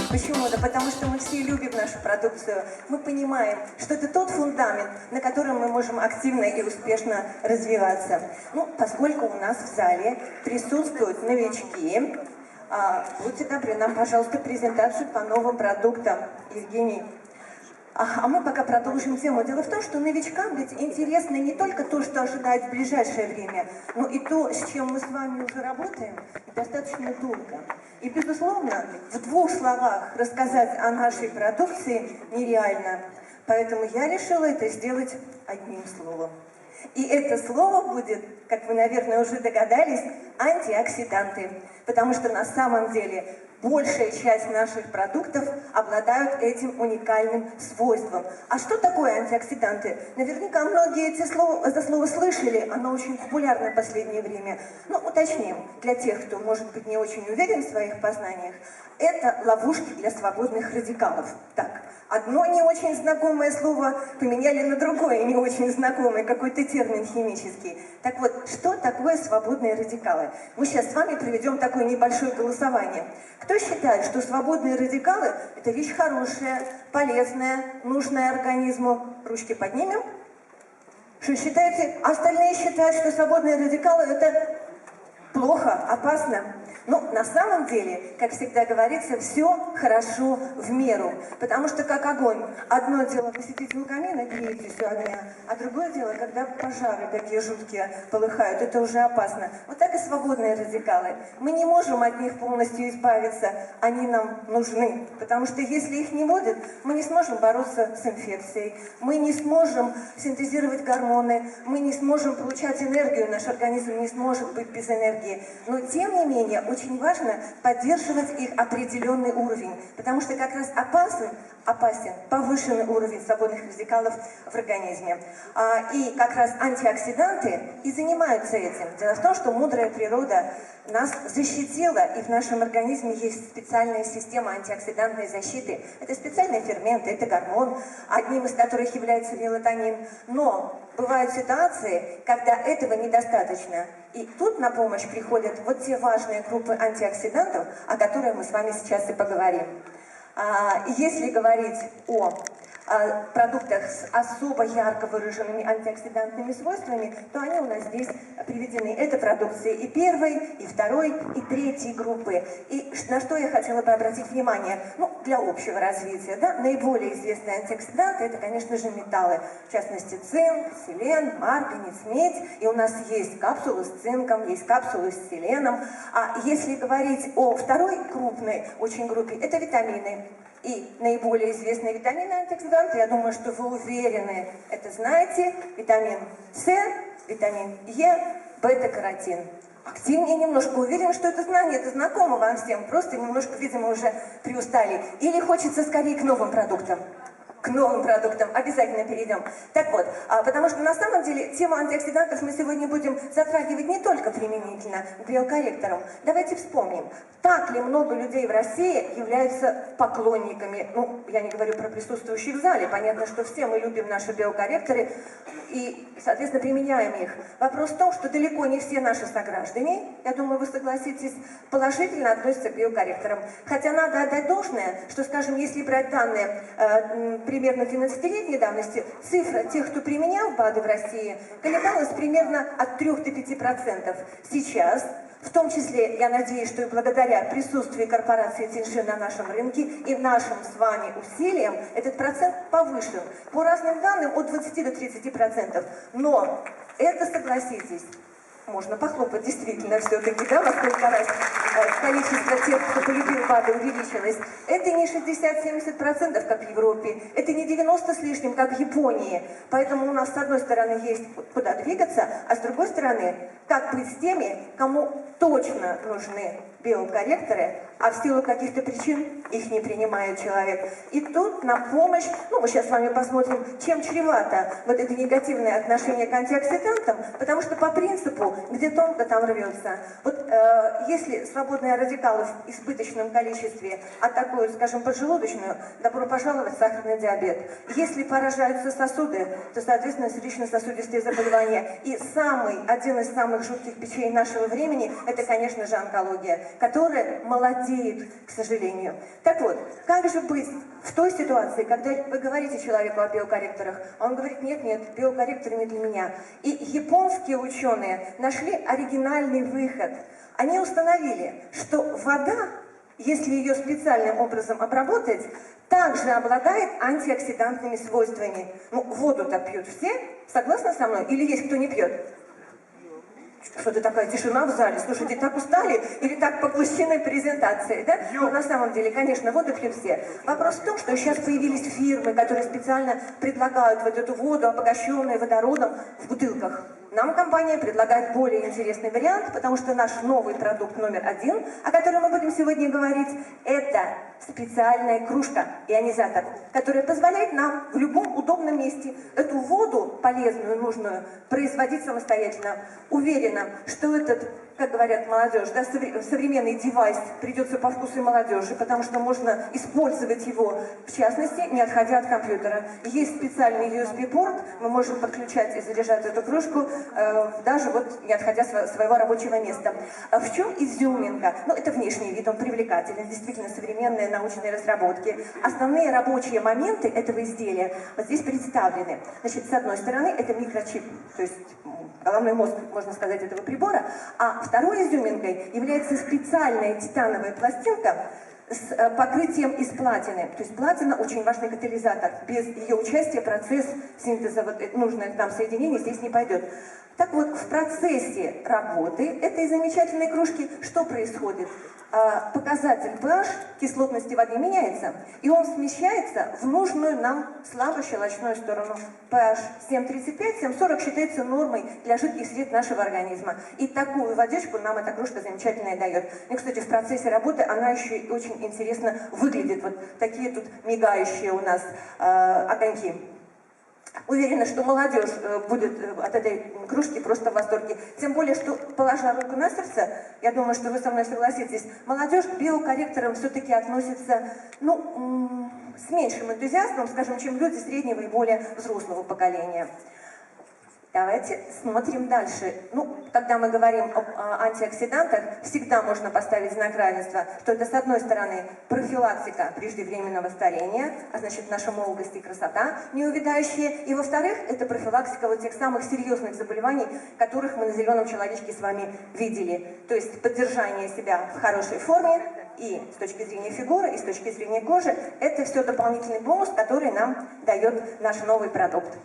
Почему? Да потому что мы все любим нашу продукцию. Мы понимаем, что это тот фундамент, на котором мы можем активно и успешно развиваться. Ну, поскольку у нас в зале присутствуют новички, будьте добры, нам, пожалуйста, презентацию по новым продуктам. Евгений. А мы пока продолжим тему. Дело в том, что новичкам ведь интересно не только то, что ожидает в ближайшее время, но и то, с чем мы с вами уже работаем, достаточно долго. И, безусловно, в двух словах рассказать о нашей продукции нереально. Поэтому я решила это сделать одним словом. И это слово будет, как вы, наверное, уже догадались, антиоксиданты. Потому что на самом деле большая часть наших продуктов обладают этим уникальным свойством. А что такое антиоксиданты? Наверняка многие это слово слышали, оно очень популярно в последнее время. Но уточним, для тех, кто, может быть, не очень уверен в своих познаниях, это ловушки для свободных радикалов. Так, одно не очень знакомое слово поменяли на другое не очень знакомое, какой-то термин химический. Так вот, что такое свободные радикалы? Мы сейчас с вами проведем такое небольшое голосование. Кто считает, что свободные радикалы – это вещь хорошая, полезная, нужная организму? Ручки поднимем. Что считаете? Остальные считают, что свободные радикалы – это плохо, опасно. Ну, на самом деле, как всегда говорится, все хорошо в меру. Потому что, как огонь, одно дело, вы сидите у камина, греетесь у огня, а другое дело, когда пожары такие жуткие полыхают, это уже опасно. Вот так и свободные радикалы. Мы не можем от них полностью избавиться, они нам нужны. Потому что если их не будет, мы не сможем бороться с инфекцией, мы не сможем синтезировать гормоны, мы не сможем получать энергию, наш организм не сможет быть без энергии. Но, тем не менее, очень важно поддерживать их определенный уровень, потому что как раз опасен повышенный уровень свободных радикалов в организме. И как раз антиоксиданты и занимаются этим. Дело в том, что мудрая природа нас защитила, и в нашем организме есть специальная система антиоксидантной защиты. Это специальные ферменты, это гормон, одним из которых является мелатонин. Но бывают ситуации, когда этого недостаточно. И тут на помощь приходят вот те важные группы антиоксидантов, о которых мы с вами сейчас и поговорим. Если говорить о продуктах с особо ярко выраженными антиоксидантными свойствами, то они у нас здесь приведены. Это продукция и первой, и второй, и третьей группы. И на что я хотела бы обратить внимание? Ну, для общего развития, да, наиболее известные антиоксиданты – это, конечно же, металлы. В частности, цинк, селен, марганец, медь. И у нас есть капсулы с цинком, есть капсулы с селеном. А если говорить о второй крупной очень группе, это витамины. И наиболее известные витамины антиоксиданты, я думаю, что вы уверены, это знаете, витамин С, витамин Е, бета-каротин. Активнее немножко, уверен, что это знание, это знакомо вам всем, просто немножко, видимо, уже приустали. Или хочется скорее к новым продуктам? К новым продуктам обязательно перейдем. Так вот, потому что на самом деле тему антиоксидантов мы сегодня будем затрагивать не только применительно к биокорректорам. Давайте вспомним, так ли много людей в России являются поклонниками, ну, я не говорю про присутствующих в зале, понятно, что все мы любим наши биокорректоры и, соответственно, применяем их. Вопрос в том, что далеко не все наши сограждане, я думаю, вы согласитесь, положительно относятся к биокорректорам. Хотя надо отдать должное, что, скажем, если брать данные примерно 12-летней давности, цифра тех, кто применял БАДы в России, колебалась примерно от 3 до 5%. Сейчас, в том числе, я надеюсь, что и благодаря присутствию корпорации Тиньши на нашем рынке и нашим с вами усилиям, этот процент повышен. По разным данным, от 20 до 30%. Но это, согласитесь, можно похлопать действительно все-таки, да, во сколько раз количество тех, кто полюбил БАДы, увеличилось. Это не 60-70%, как в Европе, это не 90 с лишним, как в Японии. Поэтому у нас, с одной стороны, есть куда двигаться, а с другой стороны, как быть с теми, кому точно нужны биокорректоры, а в силу каких-то причин их не принимает человек. И тут на помощь, ну мы сейчас с вами посмотрим, чем чревато вот это негативное отношение к антиоксидантам, потому что по принципу, где тонко, там рвется. Вот если свободные радикалы в избыточном количестве атакуют, скажем, поджелудочную, добро пожаловать в сахарный диабет. Если поражаются сосуды, то, соответственно, сердечно-сосудистые заболевания. И один из самых жутких печей нашего времени, это, конечно же, онкология, которая молодеет, к сожалению. Так вот, как же быть в той ситуации, когда вы говорите человеку о биокорректорах, а он говорит, нет, биокорректоры не для меня. И японские ученые нашли оригинальный выход. Они установили, что вода, если ее специальным образом обработать, также обладает антиоксидантными свойствами. Ну, воду-то пьют все, согласны со мной? Или есть кто не пьет? Что-то такая тишина в зале. Слушайте, так устали или так поглощены презентацией, да? Ну, на самом деле, конечно, воду пьют все. Вопрос в том, что сейчас появились фирмы, которые специально предлагают вот эту воду, обогащенную водородом, в бутылках. Нам компания предлагает более интересный вариант, потому что наш новый продукт номер 1, о котором мы будем сегодня говорить, это специальная кружка, ионизатор, которая позволяет нам в любом удобном месте эту воду полезную, нужную, производить самостоятельно. Уверена, что этот, как говорят молодежь, да, современный девайс придется по вкусу молодежи, потому что можно использовать его, в частности, не отходя от компьютера. Есть специальный USB-порт, мы можем подключать и заряжать эту кружку, даже вот не отходя от своего рабочего места. А в чем изюминка? Ну, это внешний вид, он привлекательный, действительно современные научные разработки. Основные рабочие моменты этого изделия вот здесь представлены. Значит, с одной стороны, это микрочип, то есть головной мозг, можно сказать, этого прибора, а второй изюминкой является специальная титановая пластинка с покрытием из платины. То есть платина очень важный катализатор. Без ее участия процесс синтеза нужных нам соединений здесь не пойдет. Так вот, в процессе работы этой замечательной кружки что происходит? Показатель pH кислотности воды меняется, и он смещается в нужную нам слабощелочную сторону. pH 7,35, 7,40 считается нормой для жидких сред нашего организма. И такую водичку нам эта кружка замечательная дает. И, кстати, в процессе работы она еще и очень интересно выглядит. Вот такие тут мигающие у нас огоньки. Уверена, что молодежь будет от этой кружки просто в восторге. Тем более, что, положа руку на сердце, я думаю, что вы со мной согласитесь, молодежь к биокорректорам все-таки относится, ну, с меньшим энтузиазмом, скажем, чем люди среднего и более взрослого поколения. Давайте смотрим дальше. Ну, когда мы говорим об антиоксидантах, всегда можно поставить знак равенства, что это, с одной стороны, профилактика преждевременного старения, а значит, наша молодость и красота неувядающие, и, во-вторых, это профилактика вот тех самых серьезных заболеваний, которых мы на зеленом человечке с вами видели. То есть поддержание себя в хорошей форме, и с точки зрения фигуры, и с точки зрения кожи, это все дополнительный бонус, который нам дает наш новый продукт.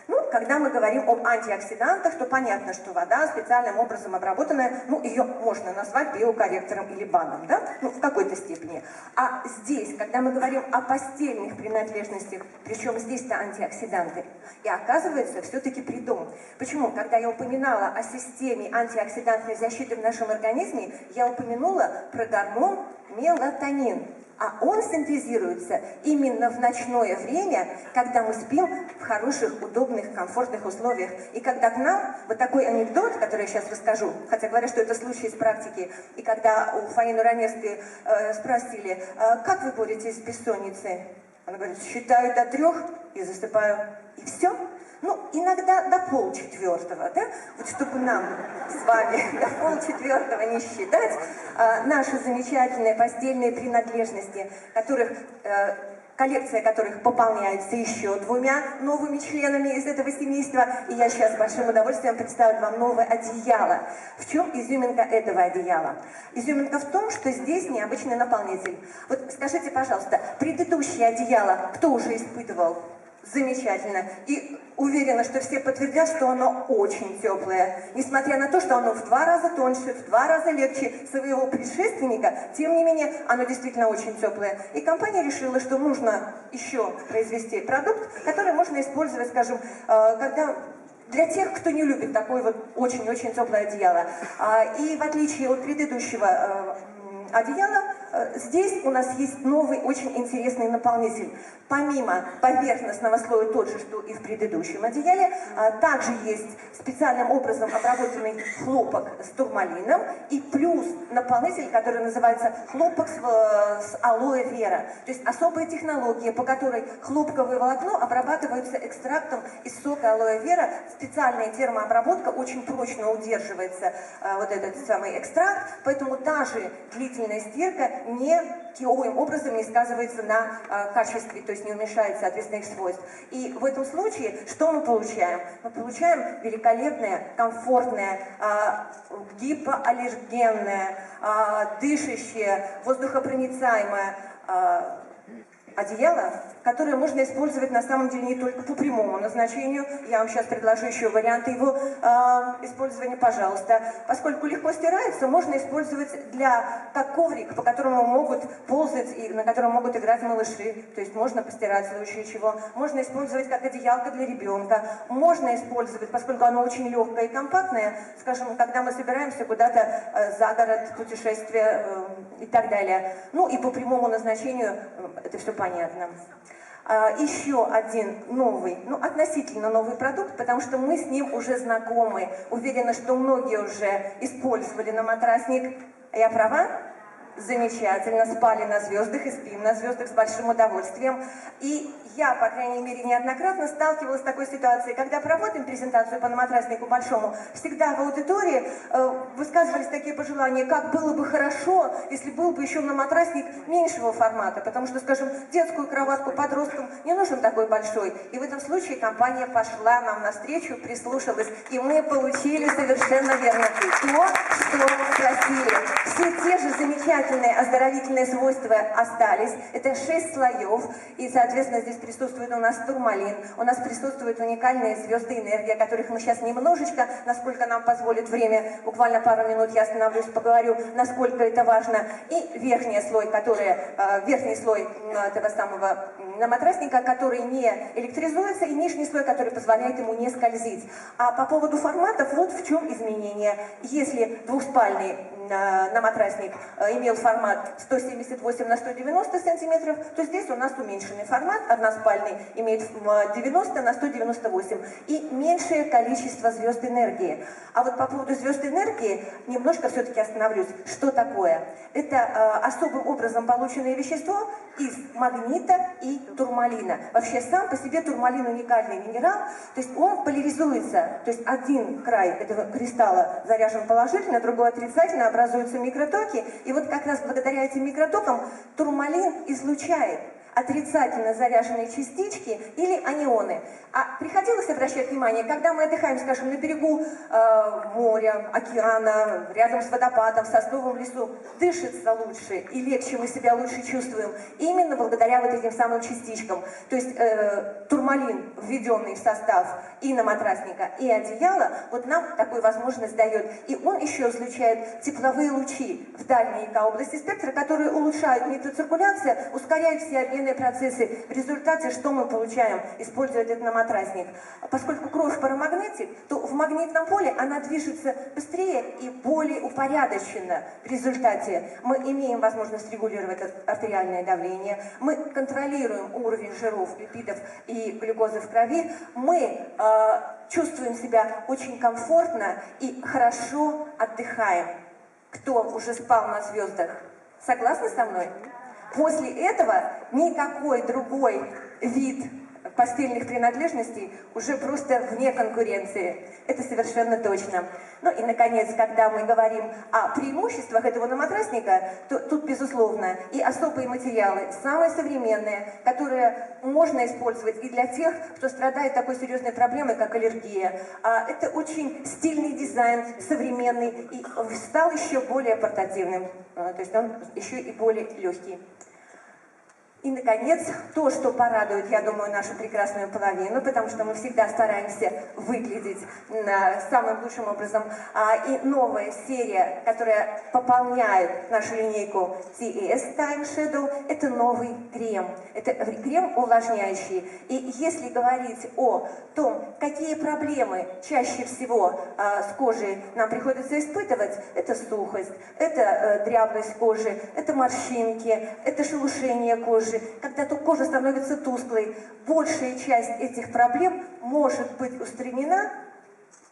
Ну, когда мы говорим об антиоксидантах, то понятно, что вода специальным образом обработанная, ну, ее можно назвать биокорректором или БАДом, да, ну, в какой-то степени. А здесь, когда мы говорим о постельных принадлежностях, причем здесь-то антиоксиданты, и оказывается, все-таки придум. Почему? Когда я упоминала о системе антиоксидантной защиты в нашем организме, я упомянула про гормон мелатонин. А он синтезируется именно в ночное время, когда мы спим в хороших, удобных, комфортных условиях. И когда к нам, вот такой анекдот, который я сейчас расскажу, хотя говорят, что это случай из практики, и когда у Фаины Раневской спросили, как вы боретесь с бессонницей? Она говорит, считаю до 3 и засыпаю. И все. Ну, иногда до 3:30, да? Вот чтобы нам с вами до 3:30 не считать наши замечательные постельные принадлежности, коллекция которых пополняется еще 2 новыми членами из этого семейства. И я сейчас с большим удовольствием представлю вам новое одеяло. В чем изюминка этого одеяла? Изюминка в том, что здесь необычный наполнитель. Вот скажите, пожалуйста, предыдущее одеяло кто уже испытывал? Замечательно. И уверена, что все подтвердят, что оно очень теплое. Несмотря на то, что оно в 2 раза тоньше, в 2 раза легче своего предшественника, тем не менее, оно действительно очень теплое. И компания решила, что нужно еще произвести продукт, который можно использовать, скажем, когда... для тех, кто не любит такое вот очень-очень теплое одеяло. И в отличие от предыдущего одеяла, Здесь у нас есть новый, очень интересный наполнитель. Помимо поверхностного слоя тот же, что и в предыдущем одеяле, также есть специальным образом обработанный хлопок с турмалином и плюс наполнитель, который называется хлопок с алоэ вера. То есть особая технология, по которой хлопковое волокно обрабатывается экстрактом из сока алоэ вера. Специальная термообработка очень прочно удерживается вот этот самый экстракт, поэтому даже длительная стирка никаким образом не сказывается на качестве, то есть не уменьшает, соответственно, их свойств. И в этом случае что мы получаем? Мы получаем великолепное, комфортное, гипоаллергенное, дышащее, воздухопроницаемое одеяло, которое можно использовать на самом деле не только по прямому назначению. Я вам сейчас предложу еще варианты его использования, пожалуйста. Поскольку легко стирается, можно использовать как коврик, по которому могут ползать и на котором могут играть малыши. То есть можно постирать в случае чего. Можно использовать как одеялко для ребенка. Можно использовать, поскольку оно очень легкое и компактное, скажем, когда мы собираемся куда-то за город, путешествие и так далее. Ну и по прямому назначению это все понятно. Еще один новый, относительно новый продукт, потому что мы с ним уже знакомы. Уверена, что многие уже использовали наматрасник. Я права? Замечательно, спали на звездах и спим на звездах с большим удовольствием. И я, по крайней мере, неоднократно сталкивалась с такой ситуацией, когда проводим презентацию по наматраснику большому, всегда в аудитории высказывались такие пожелания, как было бы хорошо, если был бы еще наматрасник меньшего формата, потому что, скажем, детскую кроватку подросткам не нужен такой большой. И в этом случае компания пошла нам навстречу, прислушалась, и мы получили совершенно верно то, что мы просили. Все те же замечательные оздоровительные свойства остались. Это 6 слоев, и, соответственно, здесь присутствует у нас турмалин, у нас присутствуют уникальные звезды энергии, о которых мы сейчас немножечко, насколько нам позволит время, буквально пару минут я остановлюсь, поговорю, насколько это важно. И верхний слой этого самого наматрасника, который не электризуется, и нижний слой, который позволяет ему не скользить. А по поводу форматов, вот в чем изменение. Если двухспальный наматрасник имел формат 178 на 190 сантиметров, то здесь у нас уменьшенный формат, односпальный имеет 90 на 198 и меньшее количество звезд энергии. А вот по поводу звезд энергии немножко все-таки остановлюсь. Что такое? Это особым образом полученное вещество из магнита и турмалина. Вообще сам по себе турмалин уникальный минерал, то есть он поляризуется, то есть один край этого кристалла заряжен положительно, другой отрицательно, образуются микротоки, и вот как раз благодаря этим микротокам турмалин излучает отрицательно заряженные частички или анионы. А приходилось обращать внимание, когда мы отдыхаем, скажем, на берегу моря, океана, рядом с водопадом, в сосновом лесу, дышится лучше и легче мы себя лучше чувствуем, именно благодаря вот этим самым частичкам. То есть турмалин, введенный в состав и наматрасника, и одеяла, вот нам такую возможность дает. И он еще излучает тепловые лучи в дальней области спектра, которые улучшают микроциркуляцию, ускоряют все обменные процессы. В результате что мы получаем, используя этот наматрасник? Поскольку кровь парамагнетик, то в магнитном поле она движется быстрее и более упорядоченно. В результате мы имеем возможность регулировать артериальное давление, мы контролируем уровень жиров, липидов и глюкозы в крови, мы чувствуем себя очень комфортно и хорошо отдыхаем. Кто уже спал на звездах? Согласны со мной? После этого никакой другой вид постельных принадлежностей уже просто вне конкуренции. Это совершенно точно. Ну и, наконец, когда мы говорим о преимуществах этого наматрасника, то тут, безусловно, и особые материалы, самые современные, которые можно использовать и для тех, кто страдает такой серьезной проблемой, как аллергия. Это очень стильный дизайн, современный, и стал еще более портативным. То есть он еще и более легкий. И, наконец, то, что порадует, я думаю, нашу прекрасную половину, потому что мы всегда стараемся выглядеть самым лучшим образом. И новая серия, которая пополняет нашу линейку TS Time Shadow, это новый крем. Это крем увлажняющий. И если говорить о том, какие проблемы чаще всего с кожей нам приходится испытывать, это сухость, это дряблость кожи, это морщинки, это шелушение кожи, когда кожа становится тусклой, большая часть этих проблем может быть устранена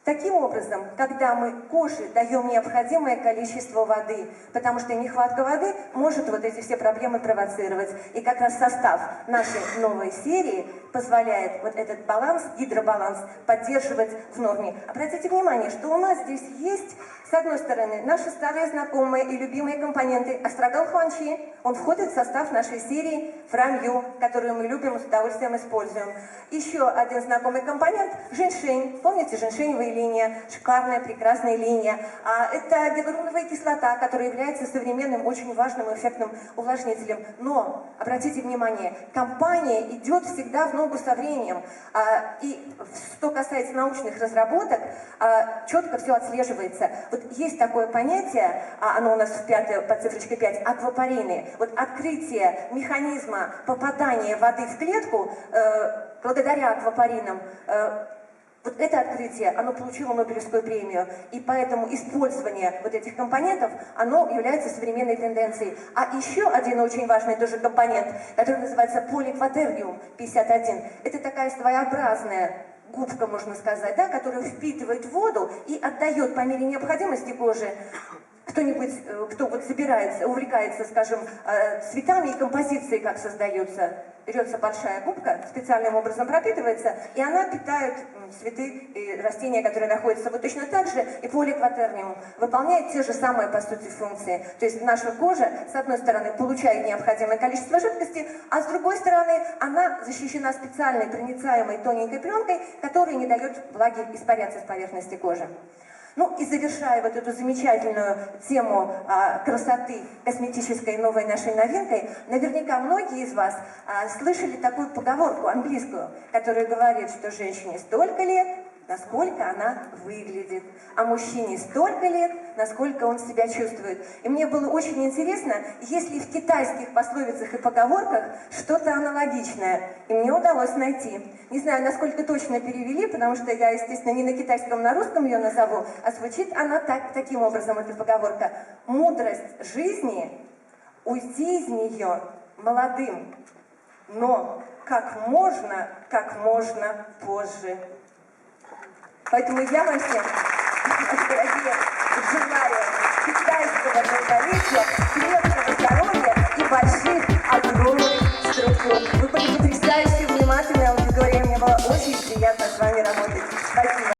таким образом, когда мы коже даем необходимое количество воды, потому что нехватка воды может вот эти все проблемы провоцировать. И как раз состав нашей новой серии позволяет вот этот баланс, гидробаланс, поддерживать в норме. Обратите внимание, что у нас здесь есть, с одной стороны, наши старые знакомые и любимые компоненты Астрагал Хуанчи. Он входит в состав нашей серии Фрамью, которую мы любим и с удовольствием используем. Еще один знакомый компонент – женьшень. Помните, женьшеневая линия, шикарная, прекрасная линия. Это гиалуроновая кислота, которая является современным, очень важным эффектным увлажнителем. Но, обратите внимание, компания идет всегда в ногу со временем. И что касается научных разработок, четко все отслеживается. Вот есть такое понятие, оно у нас в под цифрочкой 5, аквапорины. Вот открытие механизма попадания воды в клетку благодаря аквапоринам, вот это открытие, оно получило Нобелевскую премию, и поэтому использование вот этих компонентов, оно является современной тенденцией. А еще один очень важный тоже компонент, который называется поликватерниум 51. Это такая своеобразная губка, можно сказать, да, которая впитывает воду и отдает по мере необходимости коже. Кто-нибудь, кто вот собирается, увлекается, скажем, цветами и композицией, как создаются, берется большая губка, специальным образом пропитывается, и она питает цветы и растения, которые находятся вот точно так же, и поликватерниум выполняет те же самые, по сути, функции. То есть наша кожа, с одной стороны, получает необходимое количество жидкости, а с другой стороны, она защищена специальной проницаемой тоненькой пленкой, которая не дает влаге испаряться с поверхности кожи. Ну и завершая вот эту замечательную тему красоты косметической новой нашей новинкой, наверняка многие из вас слышали такую поговорку английскую, которая говорит, что женщине столько лет, насколько она выглядит, а мужчине столько лет, насколько он себя чувствует. И мне было очень интересно, есть ли в китайских пословицах и поговорках что-то аналогичное. И мне удалось найти. Не знаю, насколько точно перевели, потому что я, естественно, не на китайском, на русском ее назову, а звучит она таким образом, эта поговорка. Мудрость жизни – уйти из нее молодым, но как можно позже. Поэтому я вам всем, дорогие, желаю китайского долголетия,